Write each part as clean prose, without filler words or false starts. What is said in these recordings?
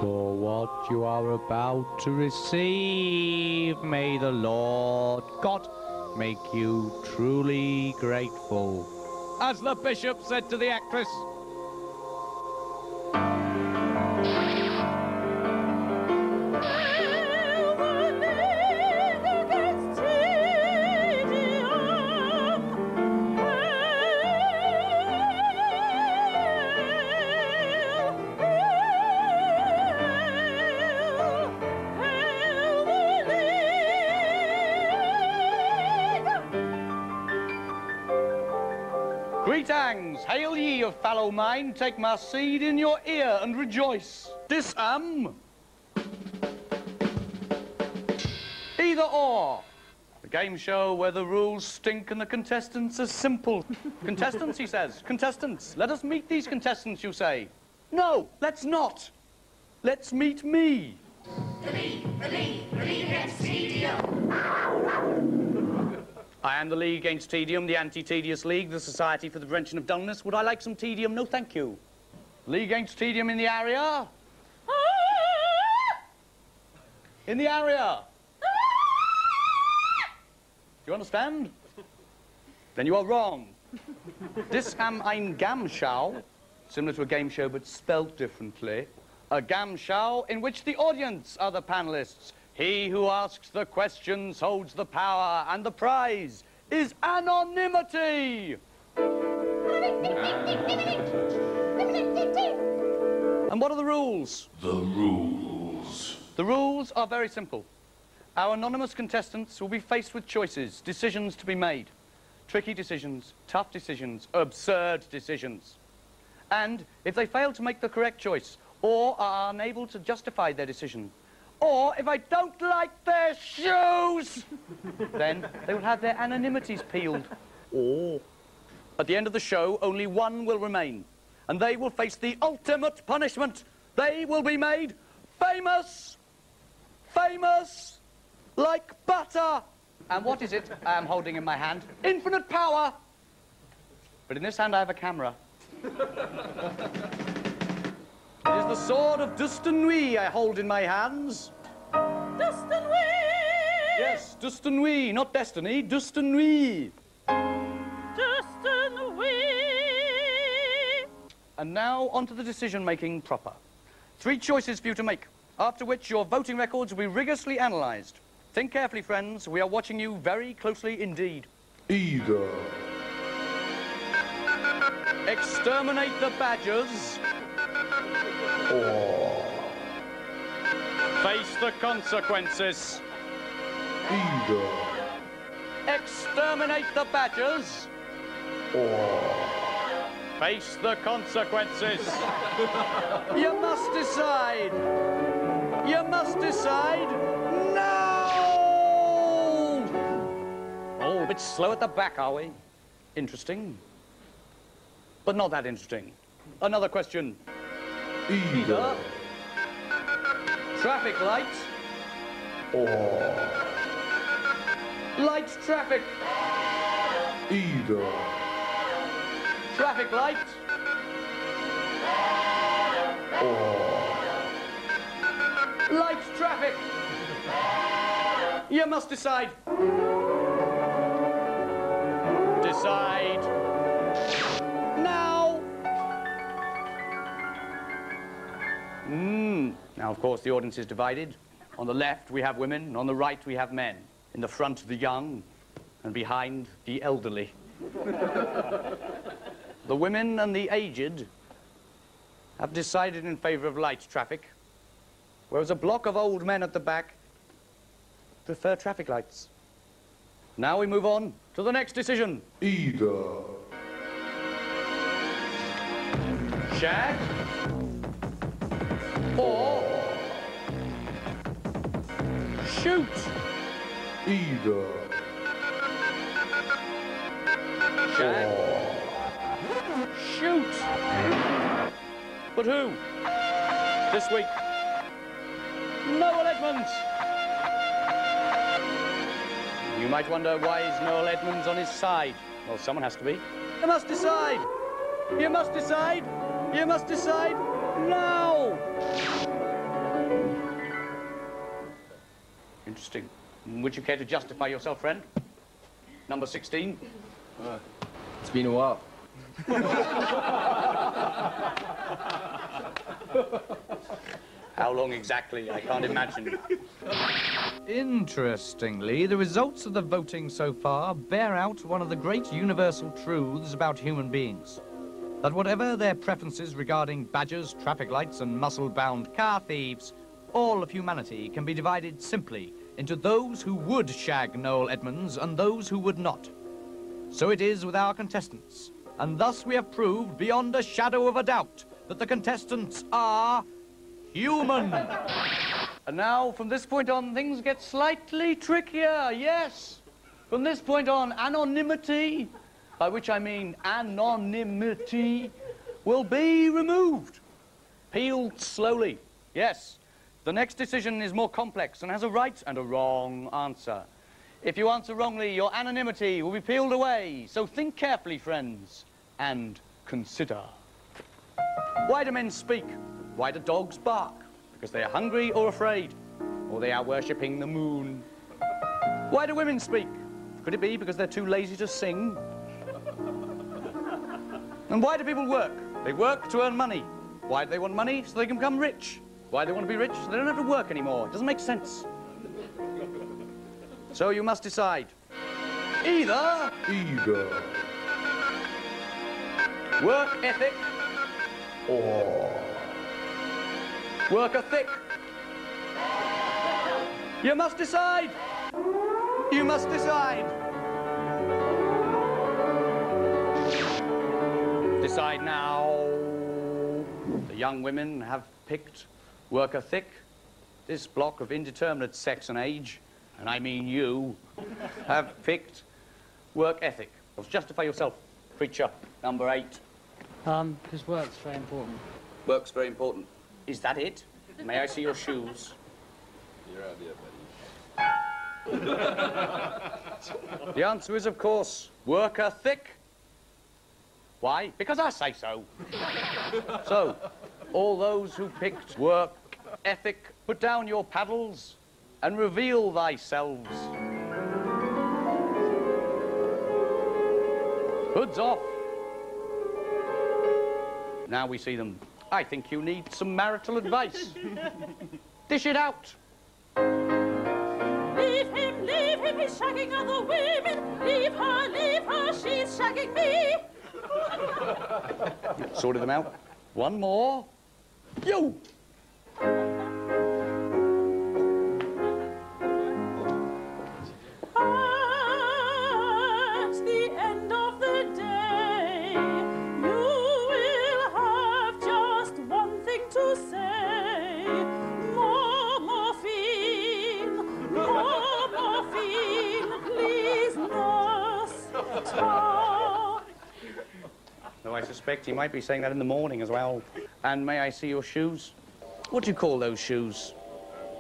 For what you are about to receive, may the Lord God make you truly grateful. As the bishop said to the actress. Greetings, hail ye of fallow mind, take my seed in your ear and rejoice. This am Either Or, the game show where the rules stink and the contestants are simple. Contestants, he says, contestants, let us meet these contestants, you say. No, let's not. Let's meet me. The league against Tedium. I am the League Against Tedium, the Anti-Tedious League, the Society for the Prevention of Dullness. Would I like some tedium? No, thank you. League Against Tedium in the area? In the area? Do you understand? Then you are wrong. This am ein Gamschau, similar to a game show but spelt differently. A Gamschau in which the audience are the panelists. He who asks the questions holds the power, and the prize is anonymity. And what are the rules? The rules. The rules are very simple. Our anonymous contestants will be faced with choices, decisions to be made. Tricky decisions, tough decisions, absurd decisions. And if they fail to make the correct choice, or are unable to justify their decision, or if I don't like their shoes, then they will have their anonymities peeled. Or, at the end of the show, only one will remain, and they will face the ultimate punishment. They will be made famous. Famous like butter. And what is it I am holding in my hand? Infinite power. But in this hand I have a camera. It is the sword of Dustanui I hold in my hands. Dustanui! Yes, Dustanui, not destiny, Dustanui. Dustanui! And now on to the decision-making proper. 3 choices for you to make, after which your voting records will be rigorously analysed. Think carefully, friends. We are watching you very closely indeed. Either. Exterminate the badgers. Or. Face the consequences. Either. Exterminate the badgers. Or. Face the consequences. You must decide. You must decide now. Oh, a bit slow at the back, are we? Interesting. But not that interesting. Another question. Either. Traffic light. Or. Light traffic. Either. Traffic light. Or. Light traffic. You must decide. Decide. Now. Now, of course, the audience is divided. On the left, we have women. On the right, we have men. In the front, the young. And behind, the elderly. The women and the aged have decided in favor of light traffic, whereas a block of old men at the back prefer traffic lights. Now we move on to the next decision. Either. Shag or shoot. Either. shag. Shoot! But who? This week, Noel Edmonds. You might wonder, why is Noel Edmonds on his side? Well, someone has to be. You must decide. You must decide. You must decide now. Interesting. Would you care to justify yourself, friend? Number 16. It's been a while. How long exactly? I can't imagine. Interestingly, the results of the voting so far bear out one of the great universal truths about human beings. That whatever their preferences regarding badgers, traffic lights, and muscle-bound car thieves, all of humanity can be divided simply into those who would shag Noel Edmonds and those who would not. So it is with our contestants, and thus we have proved beyond a shadow of a doubt that the contestants are human. And now, from this point on, things get slightly trickier, yes. From this point on, anonymity, by which I mean anonymity, will be removed. Peeled slowly, yes. The next decision is more complex and has a right and a wrong answer. If you answer wrongly, your anonymity will be peeled away. So think carefully, friends, and consider. Why do men speak? Why do dogs bark? Because they are hungry or afraid, or they are worshipping the moon. Why do women speak? Could it be because they're too lazy to sing? And why do people work? They work to earn money. Why do they want money? So they can become rich. Why do they want to be rich? So they don't have to work anymore. It doesn't make sense. So you must decide. Either work ethic or work ethic. You must decide. You must decide. Decide now. The young women have picked work ethic. This block of indeterminate sex and age, and I mean you, have picked work ethic. Well, justify yourself, preacher. Number 8. Because work's very important. Work's very important. Is that it? May I see your shoes? Your idea, buddy. The answer is, of course, work ethic. Why? Because I say so. So, all those who picked work ethic, put down your paddles and reveal thyselves. Hoods off. Now we see them. I think you need some marital advice. Dish it out. Leave him, he's shagging other women. Leave her, she's shagging me. Sorted them out. One more. You. At the end of the day, you will have just one thing to say. More morphine, please nurse. Though I suspect he might be saying that in the morning as well. And may I see your shoes? What do you call those shoes?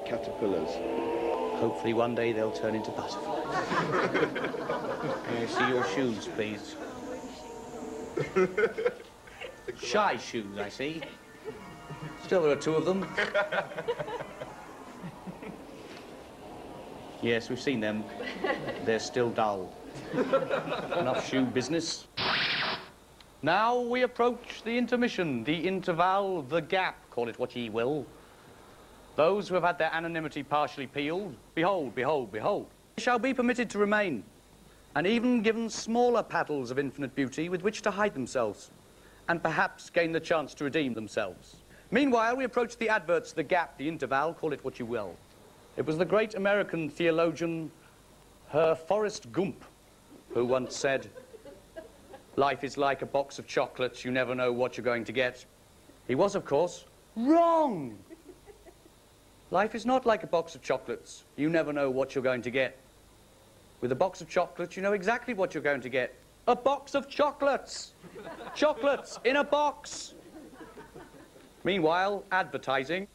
caterpillars. Hopefully one day they'll turn into butterflies. May I see your shoes, please? Shy shoes, I see. Still, there are 2 of them. Yes, we've seen them. They're still dull. Enough shoe business. Now we approach the intermission, the interval, the gap, call it what ye will. Those who have had their anonymity partially peeled, behold, behold, behold, shall be permitted to remain, and even given smaller paddles of infinite beauty with which to hide themselves, and perhaps gain the chance to redeem themselves. Meanwhile, we approach the adverts, the gap, the interval, call it what you will. It was the great American theologian, Herr Forrest Gump, who once said, "Life is like a box of chocolates, you never know what you're going to get." He was, of course, wrong. Life is not like a box of chocolates. You never know what you're going to get. With a box of chocolates, you know exactly what you're going to get. A box of chocolates. Chocolates in a box. Meanwhile, advertising.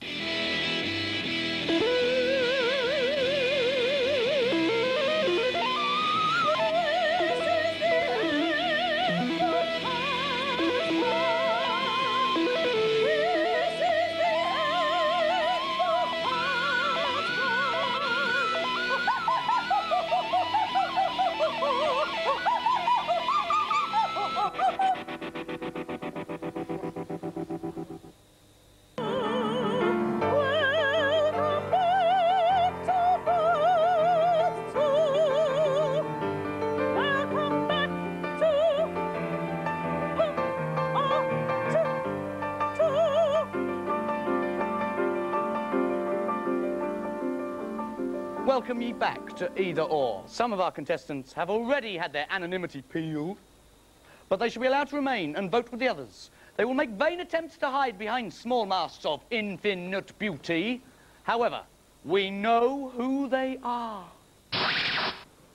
Welcome ye back to Either Or. Some of our contestants have already had their anonymity peeled, but they shall be allowed to remain and vote with the others. They will make vain attempts to hide behind small masks of infinite beauty. However, we know who they are.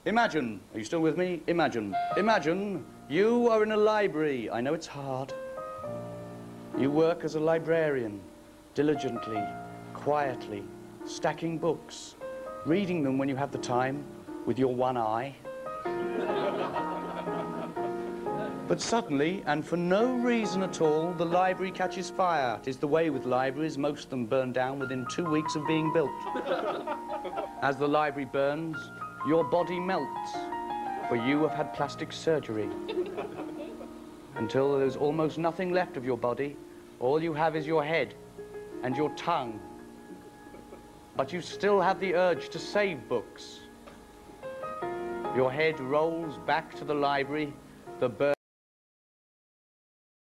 Imagine, are you still with me? Imagine you are in a library. I know it's hard. You work as a librarian, diligently, quietly, stacking books, reading them when you have the time, with your one eye. But suddenly, and for no reason at all, the library catches fire. It is the way with libraries, most of them burn down within 2 weeks of being built. As the library burns, your body melts, for you have had plastic surgery. Until there's almost nothing left of your body, all you have is your head and your tongue. But you still have the urge to save books. Your head rolls back to the library, the